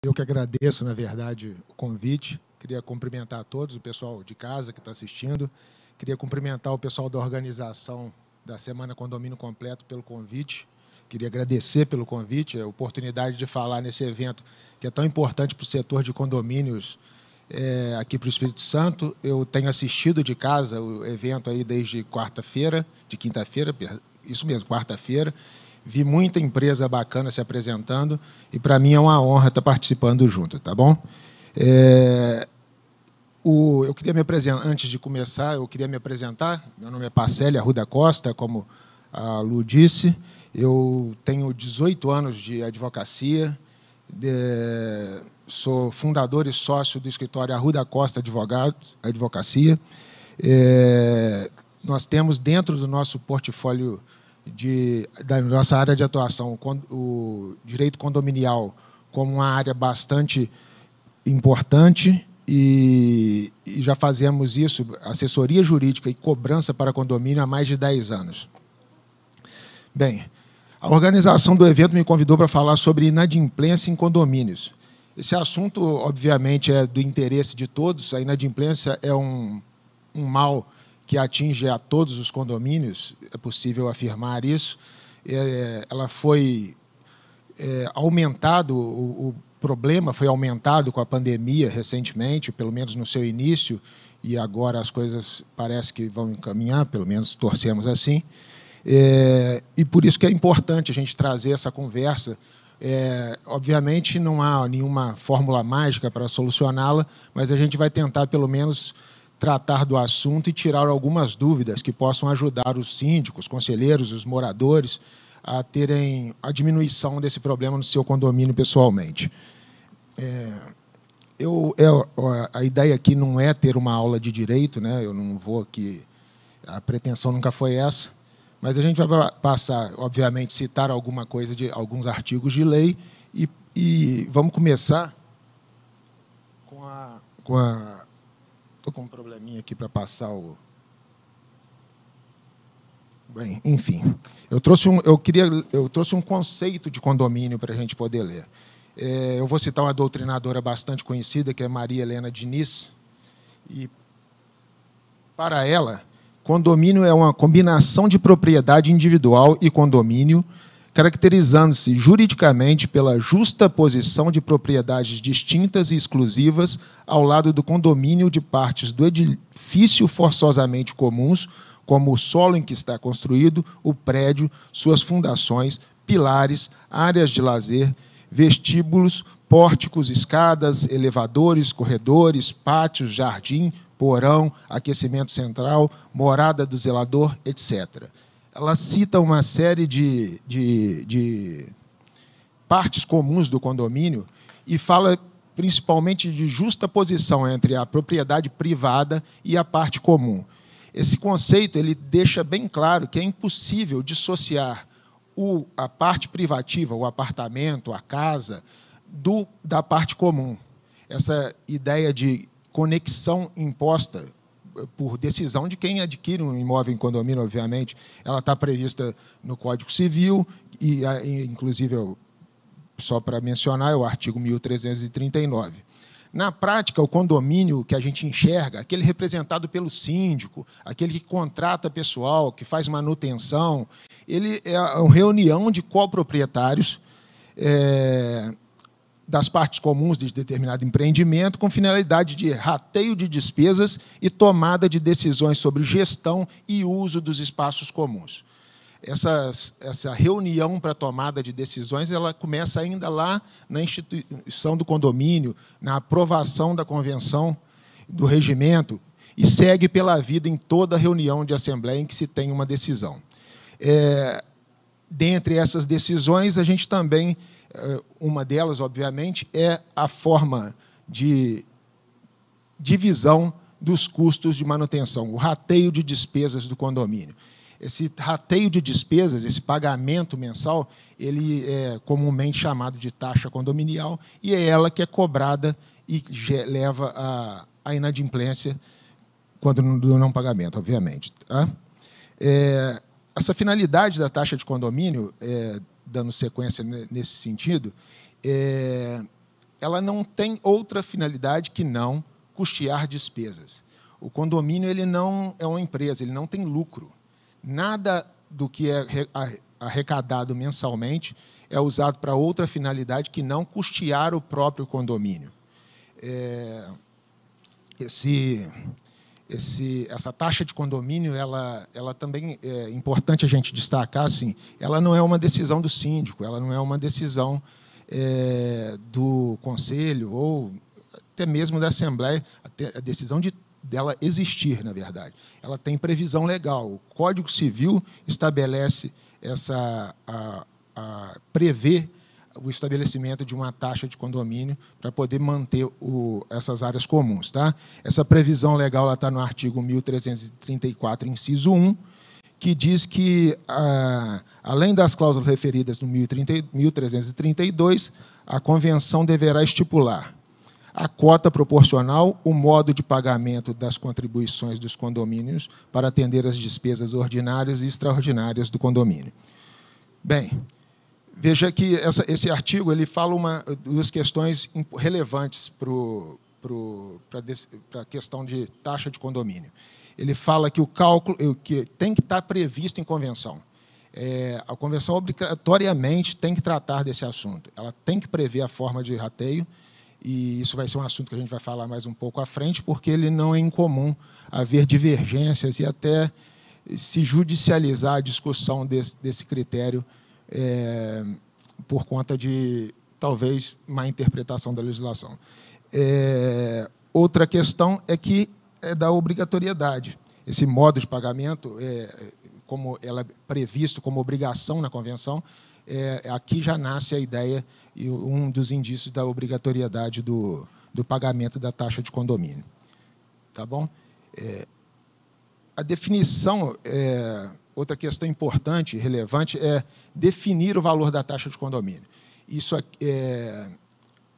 Eu que agradeço, na verdade, o convite. Queria cumprimentar a todos, o pessoal de casa que está assistindo. Queria cumprimentar o pessoal da organização da Semana Condomínio Completo pelo convite. Queria agradecer pelo convite, a oportunidade de falar nesse evento que é tão importante para o setor de condomínios aqui para o Espírito Santo. Eu tenho assistido de casa o evento aí desde quarta-feira, de quinta-feira, isso mesmo, quarta-feira. Vi muita empresa bacana se apresentando e, para mim, é uma honra estar participando junto, tá bom? Eu queria me apresentar, antes de começar, eu queria me apresentar. Meu nome é Pacélia Arruda Costa, como a Lu disse. Eu tenho 18 anos de advocacia, sou fundador e sócio do escritório Arruda Costa Advocacia. Nós temos dentro do nosso portfólio da nossa área de atuação o direito condominial como uma área bastante importante e já fazemos isso, assessoria jurídica e cobrança para condomínio há mais de 10 anos. Bem, a organização do evento me convidou para falar sobre inadimplência em condomínios. Esse assunto, obviamente, é do interesse de todos. A inadimplência é um mal que atinge a todos os condomínios, é possível afirmar isso. Ela foi aumentado, o problema foi aumentado com a pandemia recentemente, pelo menos no seu início, e agora as coisas parece que vão encaminhar, pelo menos torcemos assim. E por isso que é importante a gente trazer essa conversa. Obviamente, não há nenhuma fórmula mágica para solucioná-la, mas a gente vai tentar, pelo menos, tratar do assunto e tirar algumas dúvidas que possam ajudar os síndicos, conselheiros, os moradores a terem a diminuição desse problema no seu condomínio pessoalmente. A ideia aqui não é ter uma aula de direito, né? Eu não vou aqui, a pretensão nunca foi essa, mas a gente vai passar, obviamente, citar alguma coisa de alguns artigos de lei e vamos começar com a estou com um probleminha aqui para passar o... Bem, enfim, eu trouxe um conceito de condomínio para a gente poder ler. Eu vou citar uma doutrinadora bastante conhecida, que é Maria Helena Diniz, e, para ela, condomínio é uma combinação de propriedade individual e condomínio, caracterizando-se juridicamente pela justa posição de propriedades distintas e exclusivas ao lado do condomínio de partes do edifício forçosamente comuns, como o solo em que está construído, o prédio, suas fundações, pilares, áreas de lazer, vestíbulos, pórticos, escadas, elevadores, corredores, pátios, jardim, porão, aquecimento central, morada do zelador, etc. Ela cita uma série de partes comuns do condomínio e fala principalmente de justa posição entre a propriedade privada e a parte comum. Esse conceito ele deixa bem claro que é impossível dissociar a parte privativa, o apartamento, a casa, da parte comum. Essa ideia de conexão imposta por decisão de quem adquire um imóvel em condomínio, obviamente, ela está prevista no Código Civil, e, inclusive, só para mencionar, é o artigo 1339. Na prática, o condomínio que a gente enxerga, aquele representado pelo síndico, aquele que contrata pessoal, que faz manutenção, ele é uma reunião de coproprietários das partes comuns de determinado empreendimento, com finalidade de rateio de despesas e tomada de decisões sobre gestão e uso dos espaços comuns. Essa reunião para tomada de decisões ela começa ainda lá na instituição do condomínio, na aprovação da convenção do regimento, e segue pela vida em toda reunião de assembleia em que se tem uma decisão. Dentre essas decisões, a gente também... Uma delas, obviamente, é a forma de divisão dos custos de manutenção, o rateio de despesas do condomínio. Esse rateio de despesas, esse pagamento mensal, ele é comumente chamado de taxa condominial e é ela que é cobrada e leva à inadimplência quando do não pagamento, obviamente. Tá? Essa finalidade da taxa de condomínio, dando sequência nesse sentido, ela não tem outra finalidade que não custear despesas. O condomínio ele não é uma empresa, ele não tem lucro. Nada do que é arrecadado mensalmente é usado para outra finalidade que não custear o próprio condomínio. Essa taxa de condomínio, ela também é importante a gente destacar, assim, ela não é uma decisão do síndico, ela não é uma decisão do conselho ou até mesmo da Assembleia, a decisão dela existir, na verdade. Ela tem previsão legal. O Código Civil estabelece prevê o estabelecimento de uma taxa de condomínio para poder manter essas áreas comuns. Tá? Essa previsão legal está no artigo 1334, inciso 1, que diz que, além das cláusulas referidas no 1332, a convenção deverá estipular a cota proporcional, o modo de pagamento das contribuições dos condomínios para atender as despesas ordinárias e extraordinárias do condomínio. Bem, veja que esse artigo ele fala duas questões relevantes para a questão de taxa de condomínio. Ele fala que o cálculo que tem que estar previsto em convenção. A convenção obrigatoriamente tem que tratar desse assunto. Ela tem que prever a forma de rateio, e isso vai ser um assunto que a gente vai falar mais um pouco à frente, porque ele não é incomum haver divergências e até se judicializar a discussão desse critério por conta de, talvez, má interpretação da legislação. Outra questão é que é da obrigatoriedade. Esse modo de pagamento, como ela é previsto como obrigação na convenção, aqui já nasce a ideia e um dos indícios da obrigatoriedade do pagamento da taxa de condomínio. Tá bom? A definição, outra questão importante e relevante é definir o valor da taxa de condomínio. Isso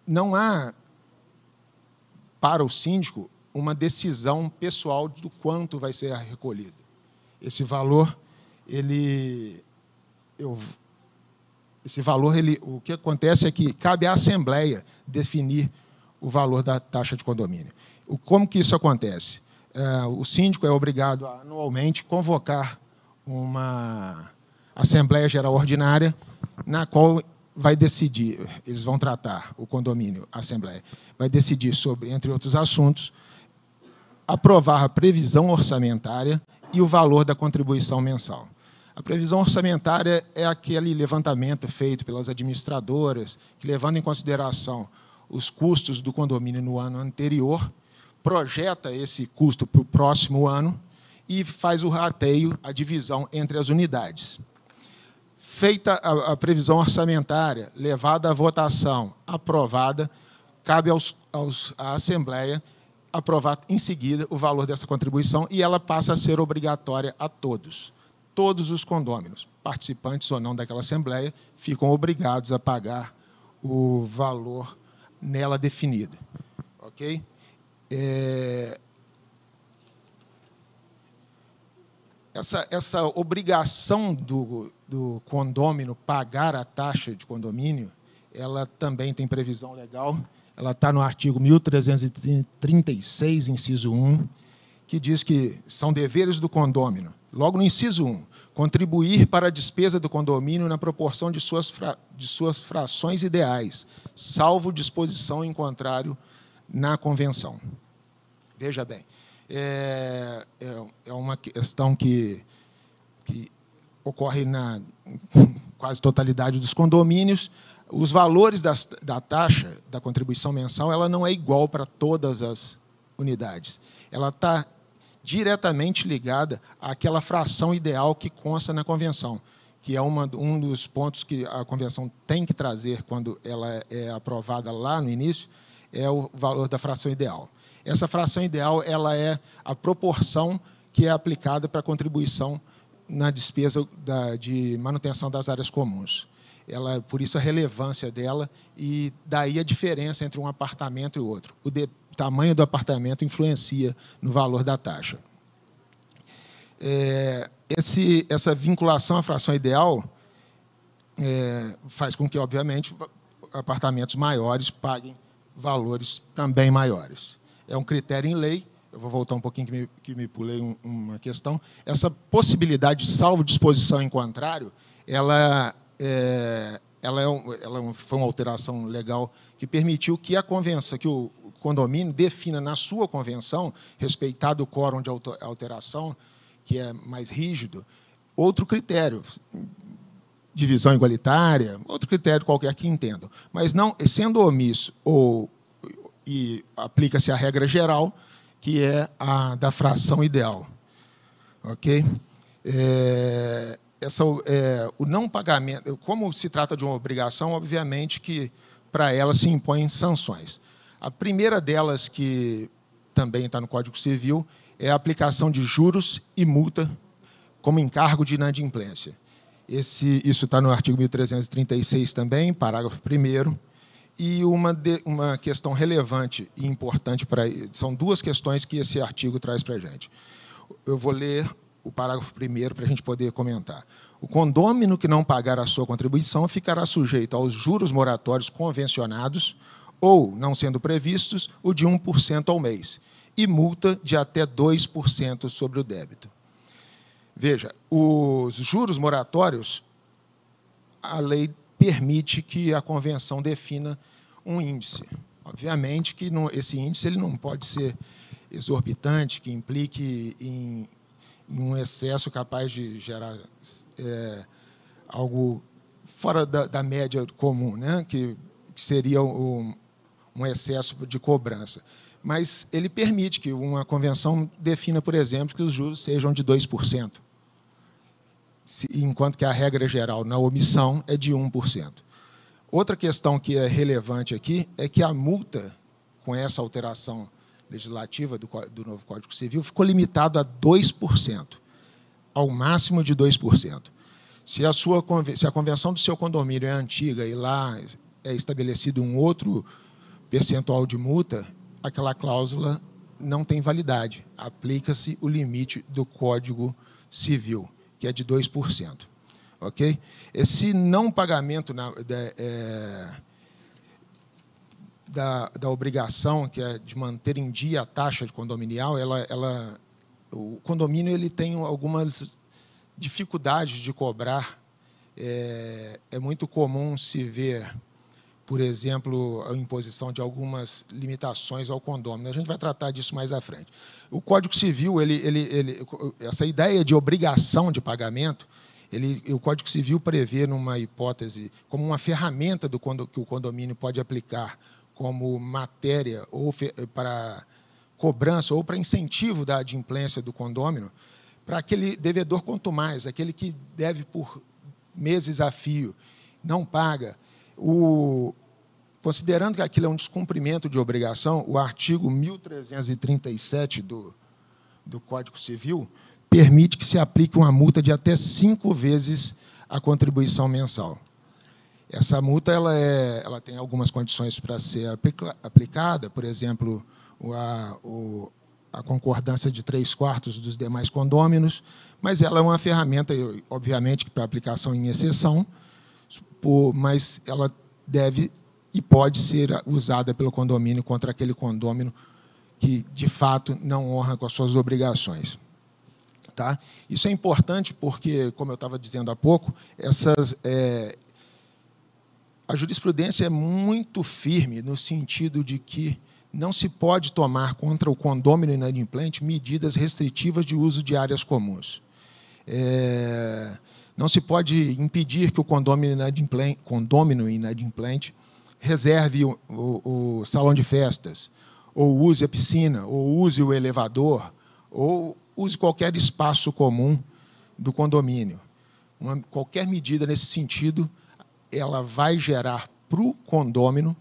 não há, para o síndico, uma decisão pessoal do quanto vai ser recolhido. Esse valor, o que acontece é que cabe à Assembleia definir o valor da taxa de condomínio. Como que isso acontece? O síndico é obrigado a, anualmente, convocar uma Assembleia Geral Ordinária, na qual vai decidir, eles vão tratar, o condomínio, a Assembleia, vai decidir sobre, entre outros assuntos, aprovar a previsão orçamentária e o valor da contribuição mensal. A previsão orçamentária é aquele levantamento feito pelas administradoras, que, levando em consideração os custos do condomínio no ano anterior, projeta esse custo para o próximo ano e faz o rateio, a divisão entre as unidades. Feita a previsão orçamentária, levada à votação, aprovada, cabe à Assembleia aprovar em seguida o valor dessa contribuição e ela passa a ser obrigatória a todos. Todos os condôminos, participantes ou não daquela Assembleia, ficam obrigados a pagar o valor nela definido. Ok? Essa obrigação do condômino pagar a taxa de condomínio, ela também tem previsão legal. Ela está no artigo 1336, inciso 1, que diz que são deveres do condômino, logo no inciso 1, contribuir para a despesa do condomínio na proporção de suas frações ideais, salvo disposição em contrário na convenção. Veja bem, é uma questão que ocorre na quase totalidade dos condomínios. Os valores da taxa, da contribuição mensal, ela não é igual para todas as unidades. Ela está diretamente ligada àquela fração ideal que consta na convenção, que é um dos pontos que a convenção tem que trazer quando ela é aprovada lá no início, é o valor da fração ideal. Essa fração ideal ela é a proporção que é aplicada para a contribuição na despesa de manutenção das áreas comuns. Por isso a relevância dela e daí a diferença entre um apartamento e outro. O tamanho do apartamento influencia no valor da taxa. Essa vinculação à fração ideal faz com que, obviamente, apartamentos maiores paguem valores também maiores. É um critério em lei. Eu vou voltar um pouquinho, que me pulei uma questão. Essa possibilidade de salvo disposição em contrário, foi uma alteração legal que permitiu que a convenção, que o condomínio defina na sua convenção, respeitado o quórum de alteração, que é mais rígido, outro critério, divisão igualitária, outro critério qualquer que entendam. Mas, não, sendo omisso, e aplica-se a regra geral, que é a da fração ideal. Ok? O não pagamento, como se trata de uma obrigação, obviamente que para ela se impõem sanções. A primeira delas, que também está no Código Civil, é a aplicação de juros e multa como encargo de inadimplência. Isso está no artigo 1336 também, parágrafo 1º. E uma questão relevante e importante são duas questões que esse artigo traz para a gente. Eu vou ler o parágrafo 1º para a gente poder comentar. O condômino que não pagar a sua contribuição ficará sujeito aos juros moratórios convencionados ou, não sendo previstos, o de 1% ao mês, e multa de até 2% sobre o débito. Veja, os juros moratórios, a lei permite que a convenção defina um índice. Obviamente que esse índice ele não pode ser exorbitante, que implique em um excesso capaz de gerar algo fora da média comum, né? que seria um excesso de cobrança. Mas ele permite que uma convenção defina, por exemplo, que os juros sejam de 2%. Enquanto que a regra geral na omissão é de 1%. Outra questão que é relevante aqui é que a multa, com essa alteração legislativa do novo Código Civil, ficou limitado a 2%, ao máximo de 2%. Se a convenção do seu condomínio é antiga e lá é estabelecido um outro percentual de multa, aquela cláusula não tem validade. Aplica-se o limite do Código Civil, que é de 2%. Ok? Esse não pagamento da obrigação, que é de manter em dia a taxa de condominial, o condomínio ele tem algumas dificuldades de cobrar. É muito comum se ver, por exemplo, a imposição de algumas limitações ao condômino. A gente vai tratar disso mais à frente. O Código Civil, essa ideia de obrigação de pagamento, o Código Civil prevê, numa hipótese, como uma ferramenta que o condomínio pode aplicar como matéria ou para cobrança ou para incentivo da adimplência do condômino, para aquele devedor quanto mais, aquele que deve por meses a fio, não paga. Considerando que aquilo é um descumprimento de obrigação, o artigo 1337 do Código Civil permite que se aplique uma multa de até 5 vezes a contribuição mensal. Essa multa ela tem algumas condições para ser aplicada, por exemplo, a concordância de 3/4 dos demais condôminos, mas ela é uma ferramenta, obviamente, para aplicação em exceção, mas ela deve e pode ser usada pelo condomínio contra aquele condômino que, de fato, não honra com as suas obrigações. Tá? Isso é importante porque, como eu estava dizendo há pouco, a jurisprudência é muito firme no sentido de que não se pode tomar contra o condômino inadimplente medidas restritivas de uso de áreas comuns. Não se pode impedir que o condômino inadimplente reserve o salão de festas, ou use a piscina, ou use o elevador, ou use qualquer espaço comum do condomínio. Qualquer medida nesse sentido, ela vai gerar para o condômino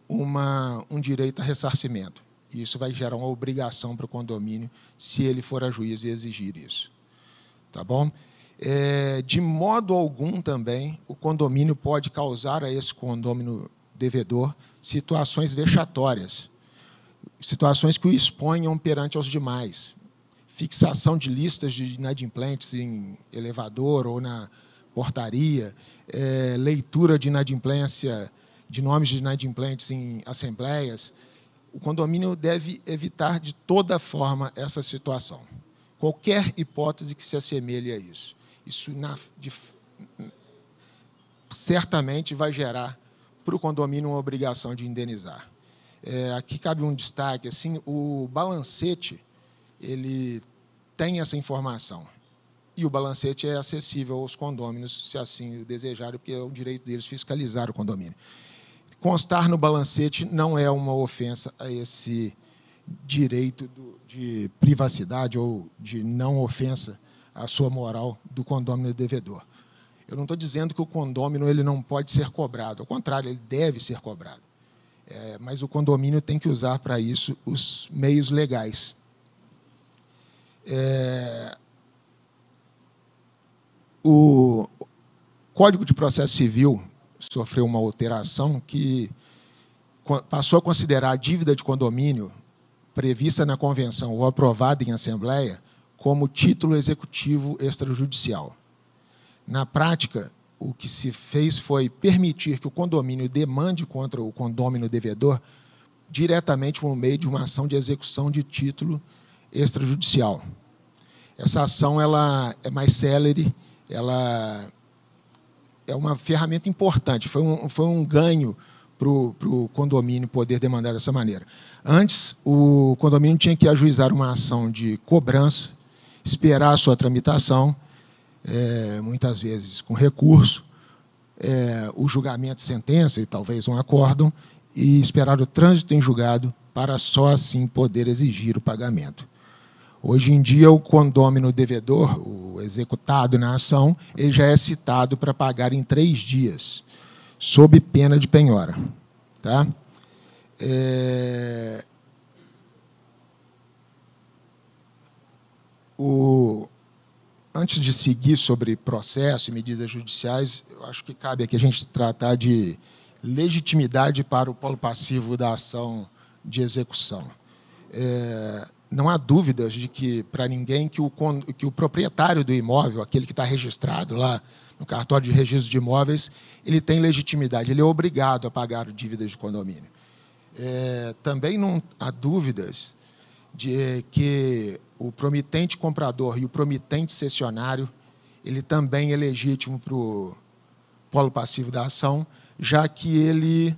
um direito a ressarcimento. E isso vai gerar uma obrigação para o condomínio, se ele for a juízo e exigir isso. Tá bom? De modo algum, também, o condomínio pode causar a esse condômino devedor situações vexatórias, situações que o exponham perante aos demais. Fixação de listas de inadimplentes em elevador ou na portaria, leitura de inadimplência de nomes de inadimplentes em assembleias, o condomínio deve evitar de toda forma essa situação. Qualquer hipótese que se assemelhe a isso. Isso certamente vai gerar para o condomínio uma obrigação de indenizar. Aqui cabe um destaque, assim, o balancete, ele tem essa informação. E o balancete é acessível aos condôminos, se assim o desejarem, porque é o direito deles fiscalizar o condomínio. Constar no balancete não é uma ofensa a esse direito de privacidade ou de não ofensa à sua moral do condômino devedor. Eu não estou dizendo que o condômino ele não pode ser cobrado, ao contrário, ele deve ser cobrado. Mas o condomínio tem que usar para isso os meios legais. O Código de Processo Civil sofreu uma alteração que passou a considerar a dívida de condomínio prevista na convenção ou aprovada em assembleia como título executivo extrajudicial. Na prática, o que se fez foi permitir que o condomínio demande contra o condômino devedor diretamente por meio de uma ação de execução de título extrajudicial. Essa ação ela é mais célere, ela é uma ferramenta importante, foi um ganho para o condomínio poder demandar dessa maneira. Antes, o condomínio tinha que ajuizar uma ação de cobrança, esperar a sua tramitação, muitas vezes com recurso, o julgamento de sentença e talvez um acórdão, e esperar o trânsito em julgado para só assim poder exigir o pagamento. Hoje em dia, o condômino devedor, o executado na ação, ele já é citado para pagar em 3 dias, sob pena de penhora. Tá? Antes de seguir sobre processo e medidas judiciais, eu acho que cabe aqui a gente tratar de legitimidade para o polo passivo da ação de execução. Não há dúvidas de que, para ninguém, que o proprietário do imóvel, aquele que está registrado lá no cartório de registro de imóveis, ele tem legitimidade, ele é obrigado a pagar dívidas de condomínio. Também não há dúvidas de que o promitente comprador e o promitente cessionário, ele também é legítimo para o polo passivo da ação, já que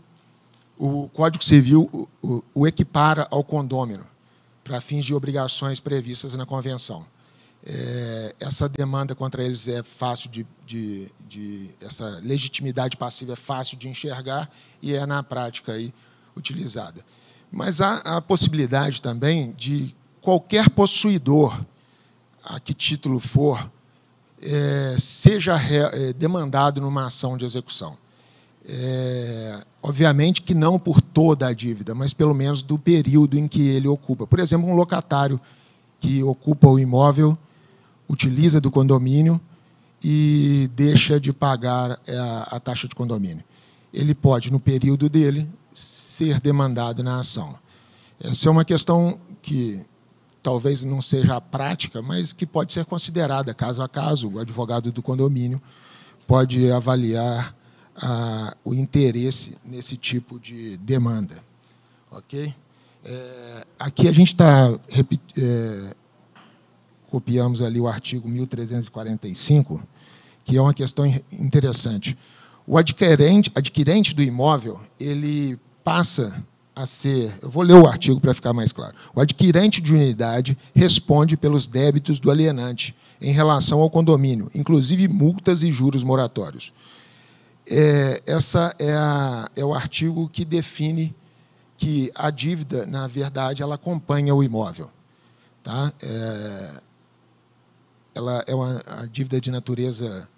o Código Civil o equipara ao condômino, para fins de obrigações previstas na convenção. Essa demanda contra eles é fácil essa legitimidade passiva é fácil de enxergar e é, na prática, aí, utilizada. Mas há a possibilidade também de qualquer possuidor, a que título for, seja demandado numa ação de execução. Obviamente que não por toda a dívida, mas pelo menos do período em que ele ocupa. Por exemplo, um locatário que ocupa o imóvel, utiliza do condomínio e deixa de pagar a taxa de condomínio. Ele pode, no período dele, ser demandado na ação. Essa é uma questão que talvez não seja a prática, mas que pode ser considerada caso a caso. O advogado do condomínio pode avaliar o interesse nesse tipo de demanda. Ok? Aqui a gente copiamos ali o artigo 1345, que é uma questão interessante. O adquirente do imóvel, ele passa a ser... Eu vou ler o artigo para ficar mais claro. O adquirente de unidade responde pelos débitos do alienante em relação ao condomínio, inclusive multas e juros moratórios. Essa é o artigo que define que a dívida, na verdade, ela acompanha o imóvel. Tá? Ela é a dívida de natureza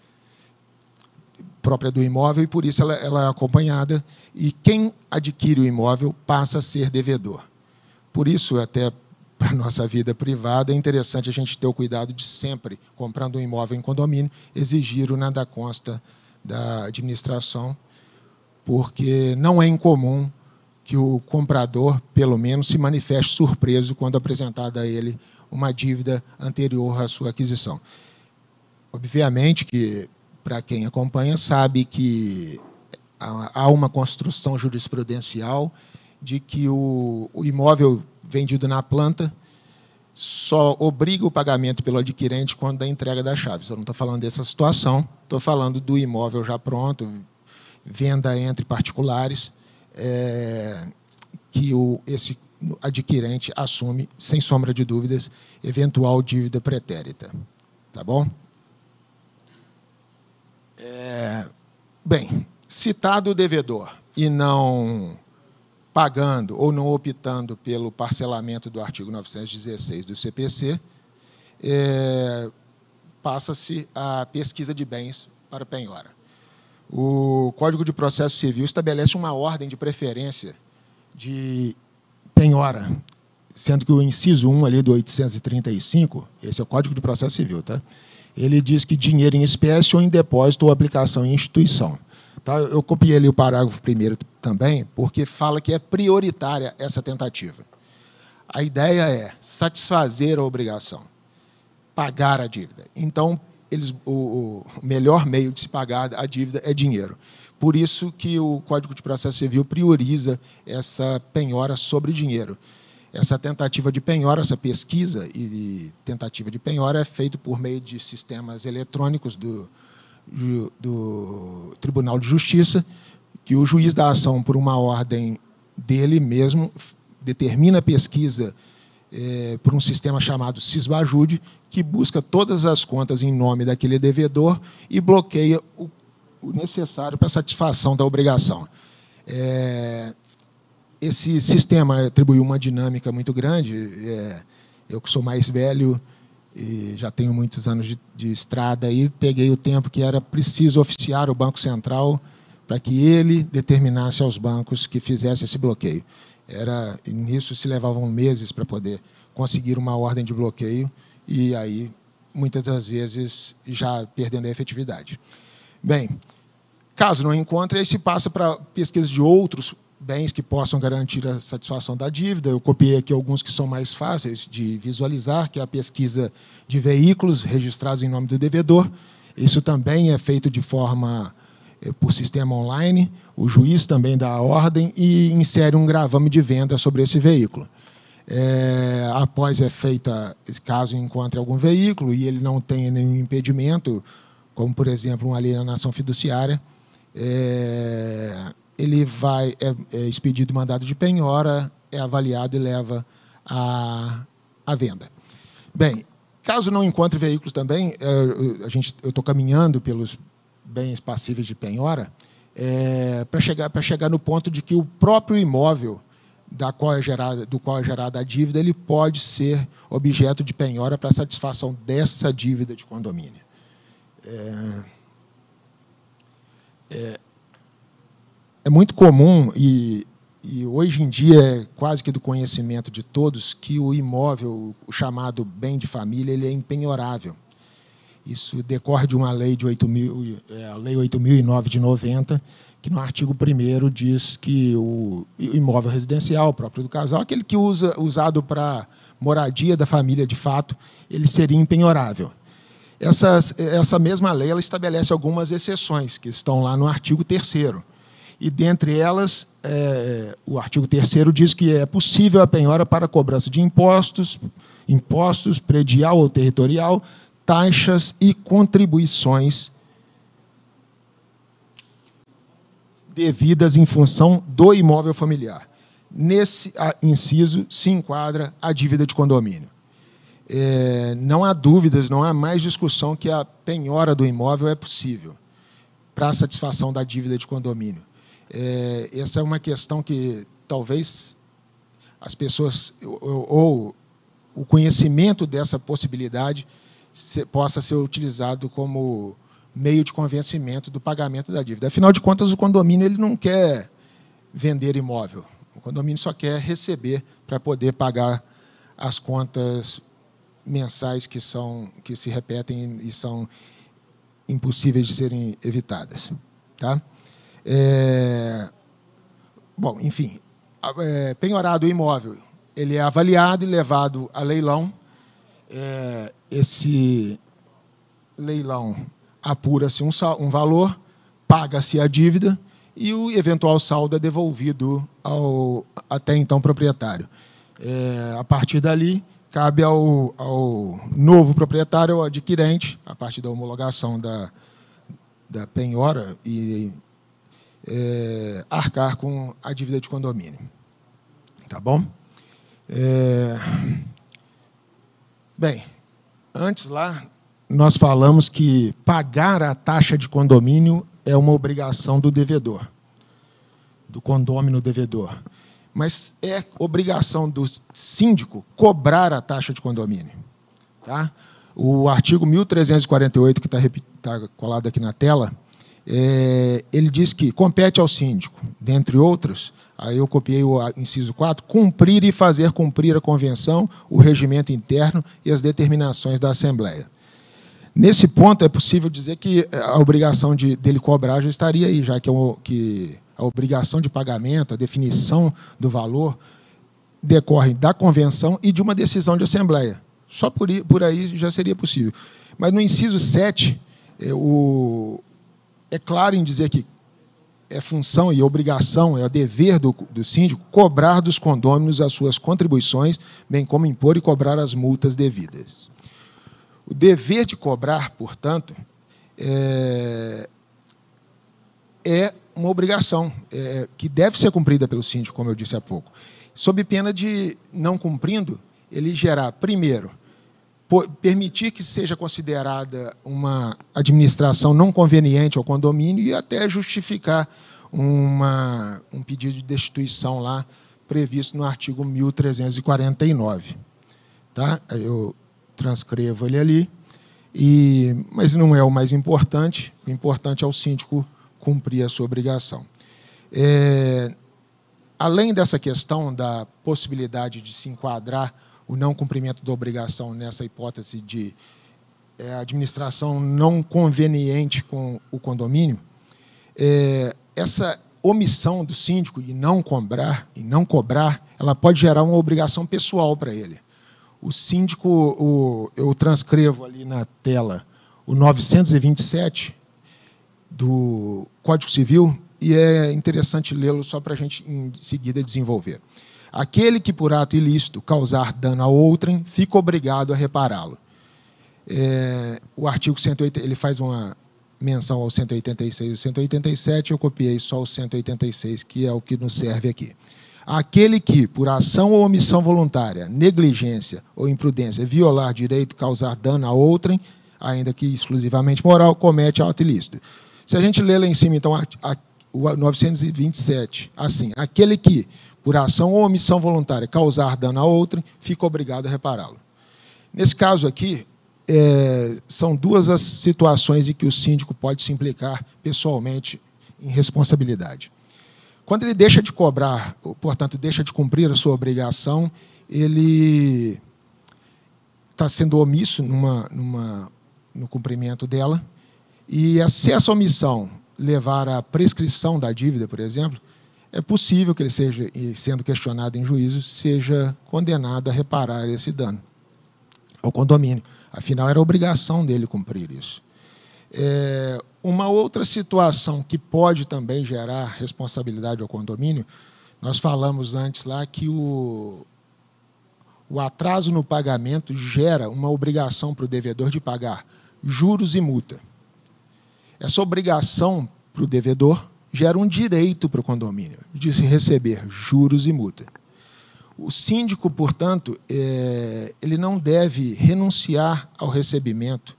própria do imóvel e, por isso, ela é acompanhada, e quem adquire o imóvel passa a ser devedor. Por isso, até para a nossa vida privada, é interessante a gente ter o cuidado de sempre, comprando um imóvel em condomínio, exigir o nada consta da administração, porque não é incomum que o comprador, pelo menos, se manifeste surpreso quando apresentada a ele uma dívida anterior à sua aquisição. Obviamente que, para quem acompanha, sabe que há uma construção jurisprudencial de que o imóvel vendido na planta só obriga o pagamento pelo adquirente quando da entrega das chaves. Eu não estou falando dessa situação, estou falando do imóvel já pronto, venda entre particulares, que esse adquirente assume, sem sombra de dúvidas, eventual dívida pretérita. Tá bom? Bem, citado o devedor e não pagando ou não optando pelo parcelamento do artigo 916 do CPC, passa-se a pesquisa de bens para penhora. O Código de Processo Civil estabelece uma ordem de preferência de penhora, sendo que o inciso 1 ali do 835, esse é o Código de Processo Civil, tá? Ele diz que dinheiro em espécie ou em depósito ou aplicação em instituição. Tá? Eu copiei ali o parágrafo 1º também, porque fala que é prioritária essa tentativa. A ideia é satisfazer a obrigação, pagar a dívida. Então, o melhor meio de se pagar a dívida é dinheiro. Por isso que o Código de Processo Civil prioriza essa penhora sobre dinheiro. Essa tentativa de penhora, essa pesquisa e tentativa de penhora é feita por meio de sistemas eletrônicos do Tribunal de Justiça, que o juiz da ação, por uma ordem dele mesmo, determina a pesquisa por um sistema chamado Sisbajude, que busca todas as contas em nome daquele devedor e bloqueia o necessário para a satisfação da obrigação. Esse sistema atribuiu uma dinâmica muito grande. Eu, que sou mais velho e já tenho muitos anos de estrada, e peguei o tempo que era preciso oficiar o Banco Central para que ele determinasse aos bancos que fizesse esse bloqueio. Nisso se levavam meses para poder conseguir uma ordem de bloqueio e aí, muitas das vezes, já perdendo a efetividade. Bem, caso não encontre, aí se passa para pesquisa de outros bens que possam garantir a satisfação da dívida. Eu copiei aqui alguns que são mais fáceis de visualizar, que é a pesquisa de veículos registrados em nome do devedor. Isso também é feito de forma por sistema online. O juiz também dá a ordem e insere um gravame de venda sobre esse veículo. Após é feita, caso encontre algum veículo e ele não tenha nenhum impedimento, como, por exemplo, uma alienação fiduciária, ele é expedido mandado de penhora, é avaliado e leva à venda. Bem, caso não encontre veículos também, eu estou caminhando pelos bens passíveis de penhora, para chegar no ponto de que o próprio imóvel do qual é gerada a dívida, ele pode ser objeto de penhora para satisfação dessa dívida de condomínio. É muito comum, e hoje em dia é quase que do conhecimento de todos, que o imóvel, o chamado bem de família, ele é impenhorável. Isso decorre de uma lei de a Lei 8.009 de 90, que no artigo 1º diz que o imóvel residencial próprio do casal, aquele que usado para moradia da família de fato, ele seria impenhorável. Essa mesma lei ela estabelece algumas exceções, que estão lá no artigo 3º. E, dentre elas, o artigo 3º diz que é possível a penhora para cobrança de impostos, predial ou territorial, taxas e contribuições devidas em função do imóvel familiar. Nesse inciso se enquadra a dívida de condomínio. Não há dúvidas, não há mais discussão que a penhora do imóvel é possível para a satisfação da dívida de condomínio. Essa é uma questão que talvez as pessoas, ou o conhecimento dessa possibilidade possa ser utilizado como meio de convencimento do pagamento da dívida. Afinal de contas, o condomínio ele não quer vender imóvel. O condomínio só quer receber para poder pagar as contas mensais que se repetem e são impossíveis de serem evitadas. Tá? Bom, enfim, penhorado o imóvel, ele é avaliado e levado a leilão. Esse leilão apura-se um valor, paga-se a dívida e o eventual saldo é devolvido ao até então proprietário. A partir dali, cabe ao novo proprietário, ao adquirente, a partir da homologação da penhora, e arcar com a dívida de condomínio. Tá bom? Bem, antes lá, nós falamos que pagar a taxa de condomínio é uma obrigação do devedor, do condômino devedor. Mas é obrigação do síndico cobrar a taxa de condomínio. Tá? O artigo 1348, que está colado aqui na tela, ele diz que compete ao síndico, dentre outros, aí eu copiei o inciso 4, cumprir e fazer cumprir a convenção, o regimento interno e as determinações da Assembleia. Nesse ponto, é possível dizer que a obrigação dele cobrar já estaria aí, já que a obrigação de pagamento, a definição do valor, decorre da convenção e de uma decisão de Assembleia. Só por aí já seria possível. Mas no inciso 7, é claro em dizer que é função e obrigação, é o dever do síndico cobrar dos condôminos as suas contribuições, bem como impor e cobrar as multas devidas. O dever de cobrar, portanto, é uma obrigação que deve ser cumprida pelo síndico, como eu disse há pouco, sob pena de, não cumprindo, ele gerar, primeiro, permitir que seja considerada uma administração não conveniente ao condomínio e até justificar um pedido de destituição lá previsto no artigo 1349. Tá? Eu transcrevo ele ali, mas não é o mais importante. O importante é o síndico cumprir a sua obrigação. Além dessa questão da possibilidade de se enquadrar o não cumprimento da obrigação nessa hipótese de administração não conveniente com o condomínio, essa omissão do síndico de não cobrar, ela pode gerar uma obrigação pessoal para ele. O síndico, eu transcrevo ali na tela o 927 do Código Civil, e é interessante lê-lo só para a gente, em seguida, desenvolver. Aquele que, por ato ilícito, causar dano a outrem, fica obrigado a repará-lo. O artigo 180, ele faz uma menção ao 186 e 187, eu copiei só o 186, que é o que nos serve aqui. Aquele que, por ação ou omissão voluntária, negligência ou imprudência, violar direito, causar dano a outrem, ainda que exclusivamente moral, comete ato ilícito. Se a gente ler lá em cima, então, o 927, assim, aquele que, por ação ou omissão voluntária, causar dano a outrem, fica obrigado a repará-lo. Nesse caso aqui, são duas as situações em que o síndico pode se implicar pessoalmente em responsabilidade. Quando ele deixa de cobrar, portanto, deixa de cumprir a sua obrigação, ele está sendo omisso no cumprimento dela, e se essa omissão levar à prescrição da dívida, por exemplo, é possível que ele seja, sendo questionado em juízo, seja condenado a reparar esse dano ao condomínio. Afinal, era obrigação dele cumprir isso. Uma outra situação que pode também gerar responsabilidade ao condomínio, nós falamos antes lá que o atraso no pagamento gera uma obrigação para o devedor de pagar juros e multa. Essa obrigação para o devedor gera um direito para o condomínio de receber juros e multa. O síndico, portanto, ele não deve renunciar ao recebimento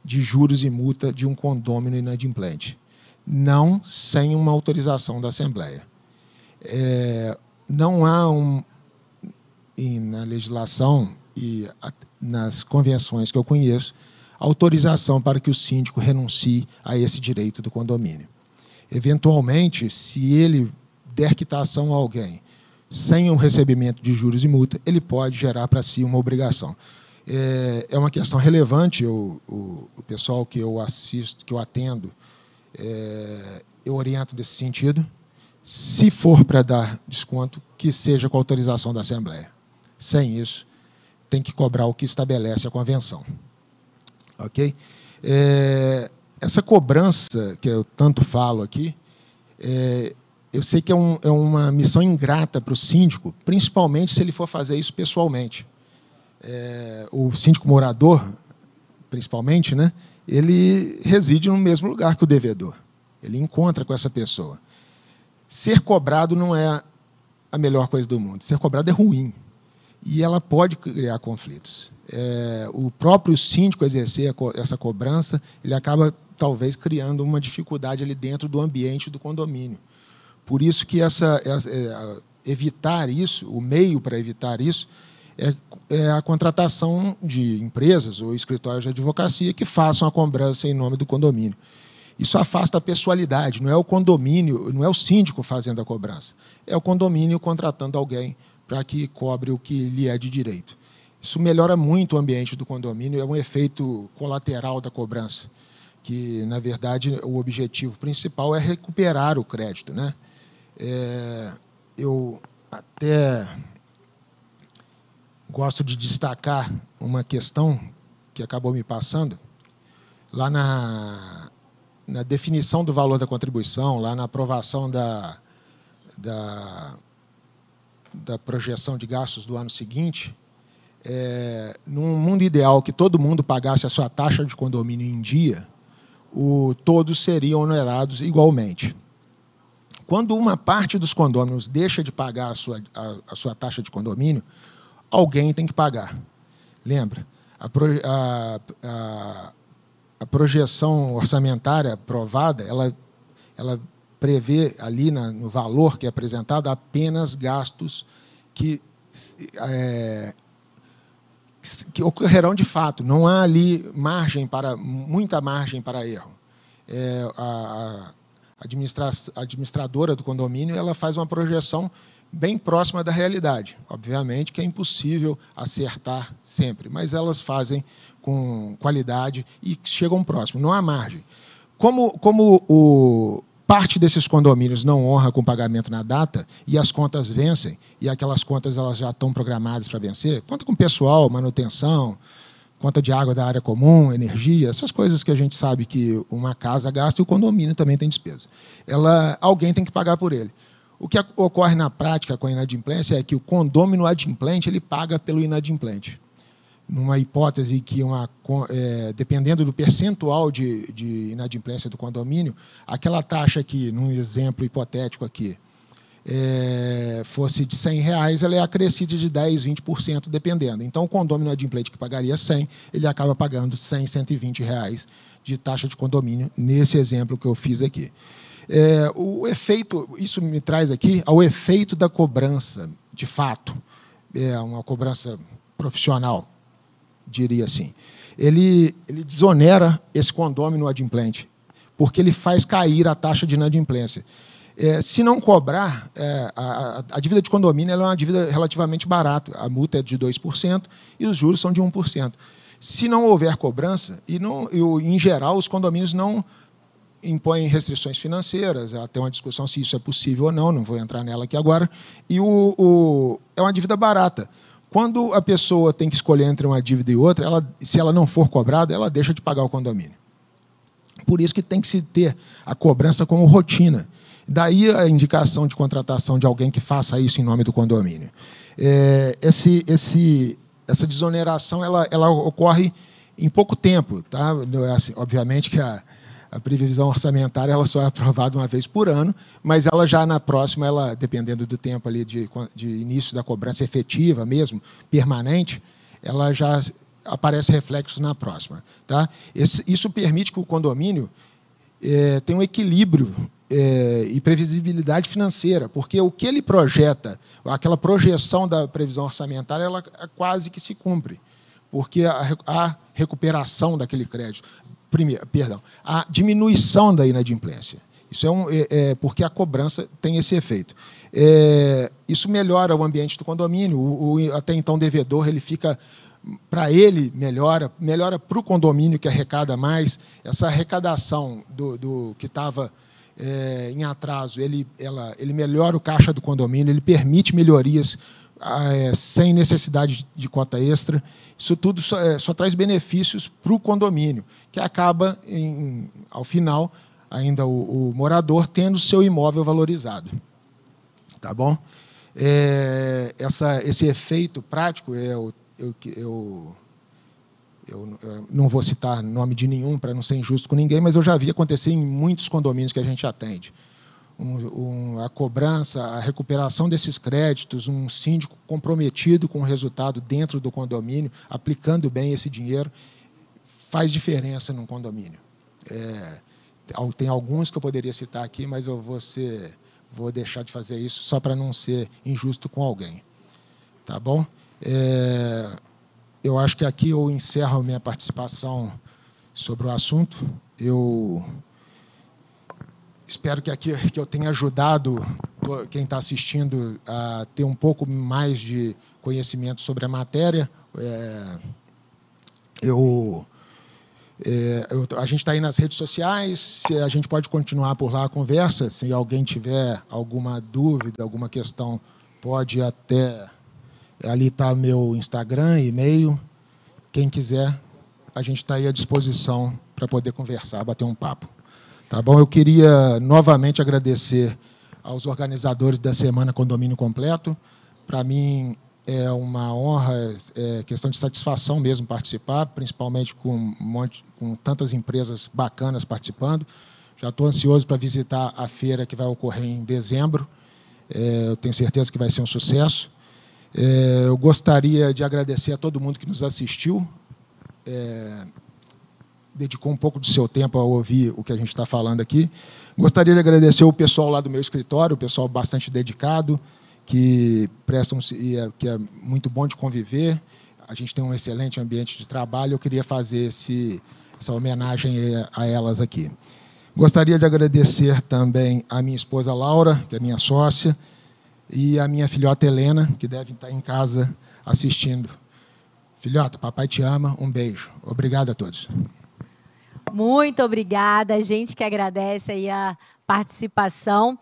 de juros e multa de um condômino inadimplente, não sem uma autorização da Assembleia. Não há na legislação e nas convenções que eu conheço, autorização para que o síndico renuncie a esse direito do condomínio. Eventualmente, se ele der quitação a alguém sem o recebimento de juros e multa, ele pode gerar para si uma obrigação. É uma questão relevante, o pessoal que eu assisto, que eu atendo, eu oriento nesse sentido. Se for para dar desconto, que seja com autorização da Assembleia. Sem isso, tem que cobrar o que estabelece a convenção. Ok? Essa cobrança, que eu tanto falo aqui, Eu sei que é uma missão ingrata para o síndico, principalmente se ele for fazer isso pessoalmente. O síndico morador, principalmente, né, ele reside no mesmo lugar que o devedor. Ele encontra com essa pessoa. Ser cobrado não é a melhor coisa do mundo. Ser cobrado é ruim. E ela pode criar conflitos. O próprio síndico exercer essa cobrança, ele acaba, talvez, criando uma dificuldade ali dentro do ambiente do condomínio. Por isso que evitar isso, o meio para evitar isso, é a contratação de empresas ou escritórios de advocacia que façam a cobrança em nome do condomínio. Isso afasta a pessoalidade, não é o condomínio, não é o síndico fazendo a cobrança, é o condomínio contratando alguém para que cobre o que lhe é de direito. Isso melhora muito o ambiente do condomínio, é um efeito colateral da cobrança, que, na verdade, o objetivo principal é recuperar o crédito, né? Eu até gosto de destacar uma questão que acabou me passando, lá na definição do valor da contribuição, lá na aprovação da projeção de gastos do ano seguinte, num mundo ideal que todo mundo pagasse a sua taxa de condomínio em dia, todos seriam onerados igualmente. Quando uma parte dos condôminos deixa de pagar a sua taxa de condomínio, alguém tem que pagar. Lembra? A projeção orçamentária aprovada, ela prevê ali no valor que é apresentado apenas gastos que ocorrerão de fato. Não há ali muita margem para erro. A administradora do condomínio ela faz uma projeção bem próxima da realidade. Obviamente que é impossível acertar sempre, mas elas fazem com qualidade e chegam próximo. Não há margem. Como parte desses condomínios não honra com pagamento na data e as contas vencem, e aquelas contas elas já estão programadas para vencer, conta com pessoal, manutenção, conta de água da área comum, energia, essas coisas que a gente sabe que uma casa gasta e o condomínio também tem despesa. Alguém tem que pagar por ele. O que ocorre na prática com a inadimplência é que o condômino adimplente ele paga pelo inadimplente. Numa hipótese que, dependendo do percentual de inadimplência do condomínio, aquela taxa que, num exemplo hipotético aqui, fosse de R$100, ela é acrescida de 10%, 20%, dependendo. Então, o condomínio adimplente que pagaria 100, ele acaba pagando R$100, R$120 de taxa de condomínio, nesse exemplo que eu fiz aqui. O efeito, isso me traz aqui ao efeito da cobrança, de fato, uma cobrança profissional, diria assim. Ele desonera esse condômino adimplente, porque ele faz cair a taxa de inadimplência. Se não cobrar, a dívida de condomínio ela é uma dívida relativamente barata. A multa é de 2% e os juros são de 1%. Se não houver cobrança, em geral, os condomínios não impõem restrições financeiras, tem uma discussão se isso é possível ou não vou entrar nela aqui agora, e é uma dívida barata. Quando a pessoa tem que escolher entre uma dívida e outra, se ela não for cobrada, ela deixa de pagar o condomínio. Por isso que tem que se ter a cobrança como rotina. Daí a indicação de contratação de alguém que faça isso em nome do condomínio. Essa desoneração ela ocorre em pouco tempo. Tá? Assim, obviamente que a previsão orçamentária ela só é aprovada uma vez por ano, mas ela já na próxima, dependendo do tempo ali de início da cobrança efetiva mesmo, permanente, ela já aparece reflexos na próxima. Tá? Isso permite que o condomínio tenha um equilíbrio e previsibilidade financeira, porque o que ele projeta, aquela projeção da previsão orçamentária, ela quase que se cumpre, porque a recuperação daquele crédito, a diminuição da inadimplência. Isso porque a cobrança tem esse efeito. Isso melhora o ambiente do condomínio, até então devedor, ele fica, para ele, melhora para o condomínio que arrecada mais, essa arrecadação do que estava em atraso, ele melhora o caixa do condomínio, ele permite melhorias sem necessidade de cota extra. Isso tudo só traz benefícios para o condomínio, que acaba, ao final, ainda o morador, tendo seu imóvel valorizado. Tá bom? Esse efeito prático, eu não vou citar nome de nenhum para não ser injusto com ninguém, mas eu já vi acontecer em muitos condomínios que a gente atende. A cobrança, a recuperação desses créditos, um síndico comprometido com o resultado dentro do condomínio, aplicando bem esse dinheiro, faz diferença num condomínio. Tem alguns que eu poderia citar aqui, mas eu vou deixar de fazer isso só para não ser injusto com alguém. Tá bom? Eu acho que aqui eu encerro a minha participação sobre o assunto. Eu espero que aqui eu tenha ajudado quem está assistindo a ter um pouco mais de conhecimento sobre a matéria. A gente está aí nas redes sociais, a gente pode continuar por lá a conversa. Se alguém tiver alguma dúvida, alguma questão, pode até... Ali está meu Instagram, e-mail. Quem quiser, a gente está aí à disposição para poder conversar, bater um papo. Tá bom? Eu queria novamente agradecer aos organizadores da Semana Condomínio Completo. Para mim é uma honra, questão de satisfação mesmo participar, principalmente com tantas empresas bacanas participando. Já estou ansioso para visitar a feira que vai ocorrer em dezembro. Eu tenho certeza que vai ser um sucesso. Eu gostaria de agradecer a todo mundo que nos assistiu, dedicou um pouco do seu tempo a ouvir o que a gente está falando aqui. Gostaria de agradecer o pessoal lá do meu escritório, o pessoal bastante dedicado, que é muito bom de conviver. A gente tem um excelente ambiente de trabalho. Eu queria fazer essa homenagem a elas aqui. Gostaria de agradecer também a minha esposa Laura, que é minha sócia, e a minha filhota Helena, que deve estar em casa assistindo. Filhota, papai te ama, um beijo. Obrigado a todos. Muito obrigada, a gente que agradece aí a participação.